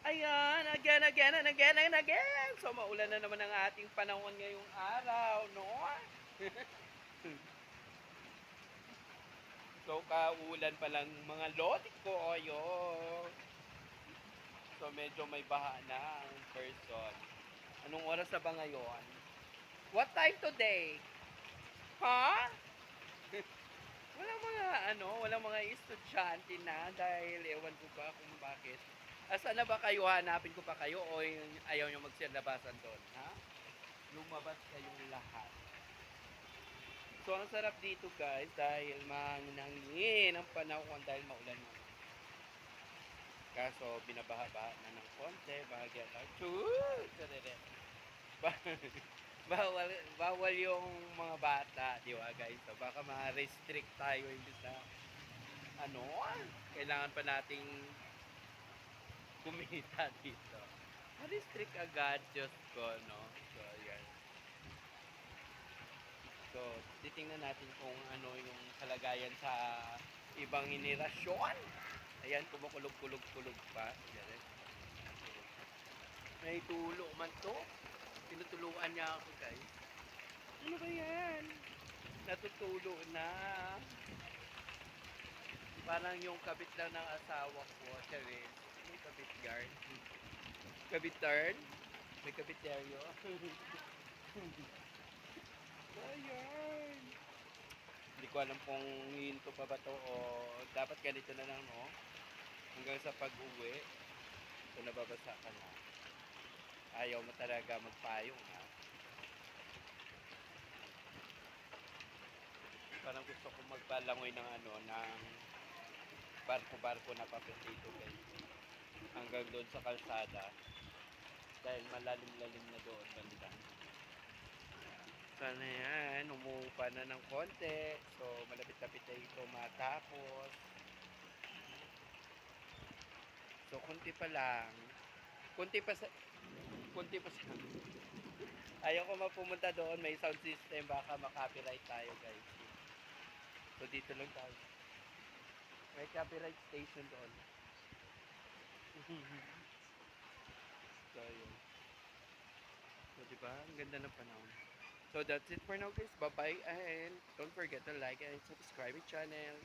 Ayan, again and again and again. So, maulan na naman ang ating panahon ngayong araw, no? So, kaulan pa lang mga lodi ko, ayun. So, medyo may baha na ang person. Anong oras na ba ngayon? What time today? Ha? Walang mga estudyante na dahil ewan ko ba kung bakit. Asan na ba kayo? Hanapin ko pa kayo o ayaw nyo magsilabasan doon, ha? Lumabas kayong lahat. So, ang sarap dito guys dahil manangin ang panahon dahil maulan na. Kaso, binabaha-baha na ng konti, bahagya lang. Bawal yung mga bata, di ba guys? So, baka ma-restrict tayo hindi sa ano, kailangan pa nating kumita dito. Ma-restrict agad, Diyos ko, no? So, yan. So, titingnan natin kung ano yung kalagayan sa ibang henerasyon. Ayan, kumukulog-kulog-kulog pa. Yan, eh. May tulo man to. Tinutuluan niya ako, guys. Ano ba yan? Natutulo na. Parang yung kabit lang ng asawa ko. Charis. May kabit guard. Kabitarn? May kabiteryo. Ayan. Hindi ko alam kung hinto pa ba to o dapat ganito na lang, no? Hanggang sa pag-uwi. So, nababasa ka na. Ayaw mo talaga magpayong, ha? Parang gusto ko magpalangoy ng ng barko-barko na papel dito, guys. Hanggang doon sa kalsada. Dahil malalim-lalim na doon, banda. Sana yan, umuupa na ng konti. So, malapit-lapit na ito matapos. So, kunti pa lang. Kunti pa sa... Ayaw ko mapumunta doon, may sound system, baka makopyright tayo, guys. So, dito lang tayo. May copyright station doon. So, yun. So, diba? Ang ganda ng panahon. So, that's it for now, guys. Bye-bye, and don't forget to like and subscribe my channel.